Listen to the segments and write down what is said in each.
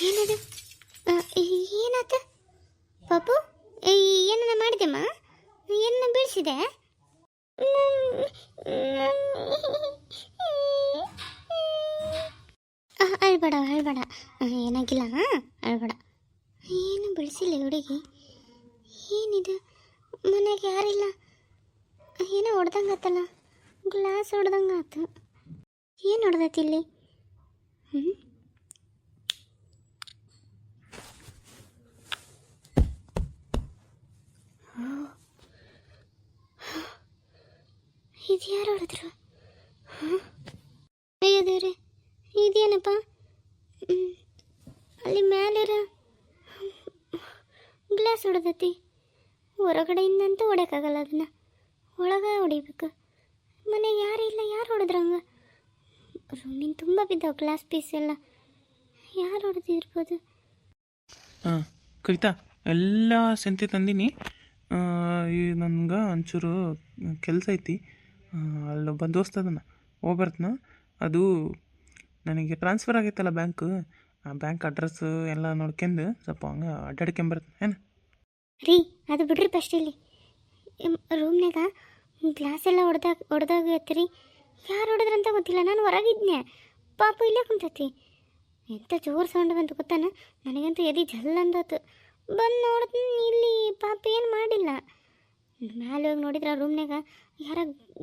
ಏನದು? ಏನಾತ ಪಾಪು? ಏನನ್ನ ಮಾಡಿದೆಮ್ಮ? ಏನನ್ನ ಬೀಳಿಸಿದೆ? ಅಳ್ಬೇಡ ಅಳ್ಬೇಡ, ಏನಾಗಿಲ್ಲ, ಅಳ್ಬೇಡ. ಏನು ಬೆಳೆಸಿಲ್ಲ ಹುಡುಗಿ. ಏನಿದು? ಮನೆಗೆ ಯಾರಿಲ್ಲ, ಏನೋ ಹೊಡೆದಂಗಾತಲ್ಲ, ಗ್ಲಾಸ್ ಹೊಡೆದಂಗಾತು. ಏನು ಹೊಡೆದೈತಿ ಇಲ್ಲಿ? ಇದು ಯಾರು ಹೊಡೆದ್ರು? ಅಯ್ಯೋ ದೇವ್ರೆ, ಇದೇನಪ್ಪ? ಅಲ್ಲಿ ಮೇಲಿರೋ ಗ್ಲಾಸ್ ಹೊಡೆದೈತಿ. ಹೊರಗಡೆಯಿಂದಂತೂ ಹೊಡ್ಯೋಕ್ಕಾಗಲ್ಲ, ಅದನ್ನ ಒಳಗೆ ಹೊಡಿಬೇಕು. ಮನೆಗೆ ಯಾರು ಇಲ್ಲ, ಯಾರು ಹೊಡೆದ್ರಂಗ? ರೂಮಿನ ತುಂಬ ಬಿದ್ದಾವ ಗ್ಲಾಸ್ ಪೀಸ್ ಎಲ್ಲ. ಯಾರು ಹೊಡೆದಿರ್ಬೋದು? ಹಾಂ ಕವಿತಾ, ಎಲ್ಲ ಸಂತೆ ತಂದೀನಿ. ಈ ನನ್ಗೆ ಒಂಚೂರು ಕೆಲಸ ಐತಿ. ಅಲ್ಲೊಬ್ಬ ದೋಸ್ತ ಅದನ್ನು ಹೋಗ್ಬರ್ತನ. ಅದು ನನಗೆ ಟ್ರಾನ್ಸ್ಫರ್ ಆಗೈತಲ್ಲ ಬ್ಯಾಂಕು, ಆ ಬ್ಯಾಂಕ್ ಅಡ್ರೆಸ್ ಎಲ್ಲ ನೋಡ್ಕೊಂಡು ಸ್ವಲ್ಪ ಹಂಗೆ ಅಡ್ಡಾಡ್ಕೊಂಬರ್ತೇನೆ. ಏನು ರೀ, ಅದು ಬಿಡ್ರಿ ಫಸ್ಟ್. ಇಲ್ಲಿ ರೂಮ್ನಾಗ ಗ್ಲಾಸ್ ಎಲ್ಲ ಹೊಡೆದಾಗೈತ್ರಿ. ಯಾರು ಹೊಡೆದ್ರಂತ ಗೊತ್ತಿಲ್ಲ. ನಾನು ಹೊರಗಿದ್ನೆ, ಪಾಪ ಇಲ್ಲೇ ಕುಂತೈತಿ. ಎಂಥ ಜೋರು ಸೌಂಡ್ ಬಂತು ಗೊತ್ತಾನ? ನನಗಂತೂ ಎದೆ ಜಲ್ ಅಂದತ್ತು. ಬಂದು ನೋಡಿದ್ನಿ, ಇಲ್ಲಿ ಪಾಪ ಏನು ಮಾಡಿಲ್ಲ. ಮ್ಯಾಲೆ ಹೋಗಿ ನೋಡಿದ್ರೆ ಆ ರೂಮ್ನಾಗ ಯಾರ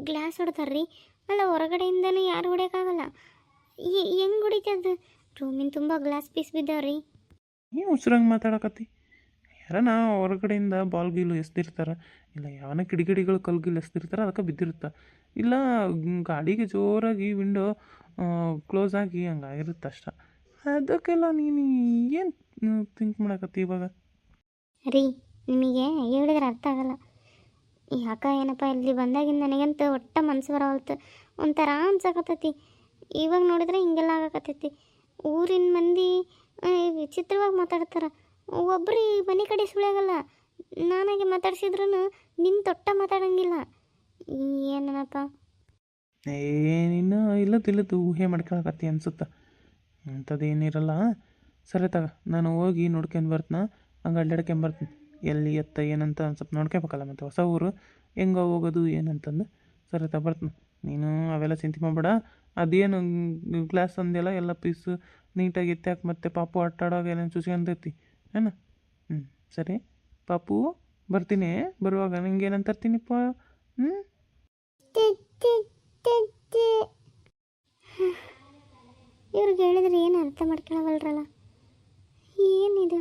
ಗ್ಲಾಸ್ ಹೊಡ್ತಾರ್ರಿ. ಅಲ್ಲ, ಹೊರಗಡೆಯಿಂದನೂ ಯಾರು ಹೊಡ್ಯೋಕ್ಕಾಗಲ್ಲ. ಹೆಂಗೆ ಹೊಡಿತದ? ರೂಮಿನ ತುಂಬ ಗ್ಲಾಸ್ ಪೀಸ್ ಬಿದ್ದಾವ್ರಿ. ನೀವು ಉಸಿರಂಗೆ ಮಾತಾಡಕತ್ತಿ. ಯಾರನ ಹೊರಗಡೆಯಿಂದ ಬಾಲ್ ಗೀಲು ಎಸ್ದಿರ್ತಾರೆ, ಇಲ್ಲ ಯಾವನ ಕಿಡಿಕಿಡಿಗಳು ಕಲ್ಗಿಲು ಎಸ್ದಿರ್ತಾರೆ, ಅದಕ್ಕೆ ಬಿದ್ದಿರುತ್ತೆ. ಇಲ್ಲ ಗಾಡಿಗೆ ಜೋರಾಗಿ ವಿಂಡೋ ಕ್ಲೋಸ್ ಆಗಿ ಹಂಗಾಗಿರುತ್ತೆ ಅಷ್ಟ. ಅದಕ್ಕೆಲ್ಲ ನೀನು ಏನು ಥಿಂಕ್ ಮಾಡಕತ್ತಿ ಇವಾಗ? ರೀ, ನಿಮಗೆ ಹೇಳಿದ್ರೆ ಅರ್ಥ ಆಗಲ್ಲ. ಯಾಕ ಏನಪ್ಪ, ಇಲ್ಲಿ ಬಂದಾಗಿಂದ ನನಗಂತೂ ಒಟ್ಟ ಮನಸ್ಸು ಬರೋಲ್ತು. ಒಂಥರ ಅನ್ಸಕತ್ತೈತಿ. ಇವಾಗ ನೋಡಿದ್ರೆ ಹಿಂಗೆಲ್ಲ ಆಗಕತ್ತೈತಿ. ಊರಿನ ಮಂದಿ ವಿಚಿತ್ರವಾಗಿ ಮಾತಾಡ್ತಾರೆ. ಒಬ್ಬರು ಮನೆ ಕಡೆ ಸುಳ್ಯಾಗಲ್ಲ. ನಾನಾಗೆ ಮಾತಾಡ್ಸಿದ್ರು ನಿನ್ನ ತೊಟ್ಟ ಮಾತಾಡೋಂಗಿಲ್ಲ. ಏನಪ್ಪ? ಏನಿನ್ನ ಇಲ್ಲದಿಲ್ಲದು ಊಹೆ ಮಾಡ್ಕೊಳಕತ್ತಿ ಅನ್ಸುತ್ತೆ. ಅಂಥದ್ದು ಏನಿರಲ್ಲ. ಸರಿ ತಗ, ನಾನು ಹೋಗಿ ನೋಡ್ಕೊಂಡು ಬರ್ತೀನಿ. ಹಂಗೆ ಅಡ್ಡಾಡ್ಕೊಂಬರ್ತೀನಿ. ಎಲ್ಲಿ ಎತ್ತ ಏನಂತ ಒಂದು ಸ್ವಲ್ಪ ನೋಡ್ಕೋಬೇಕಲ್ಲ, ಮತ್ತು ಹೊಸ ಊರು ಹೆಂಗೆ ಹೋಗೋದು ಏನಂತಂದು. ಸರಿ ತಗ, ಬರ್ತೀನಿ. ನೀನು ಅವೆಲ್ಲ ಚಿಂತೆ ಮಾಡಬೇಡ. ಅದೇನು ಗ್ಲಾಸ್ ಅಂದೆಲ್ಲ ಎಲ್ಲ ಪೀಸು ನೀಟಾಗಿ ಎತ್ತಾಕೆ ಮತ್ತೆ ಪಾಪು ಆಟಾಡೋವಾಗ ಏನೇನು ಚುಚ್ಕೊಂಡೈತಿ ಏನು. ಸರಿ ಪಾಪು, ಬರ್ತೀನಿ. ಬರುವಾಗ ನಿಂಗೆ ಏನಂತ ತರ್ತೀನಿಪ್ಪ? ಇವ್ರಿಗೆ ಹೇಳಿದ್ರೆ ಏನು ಅರ್ಥ ಮಾಡ್ಕೊಳವಲ್ರಲ್ಲ. ಏನಿದು?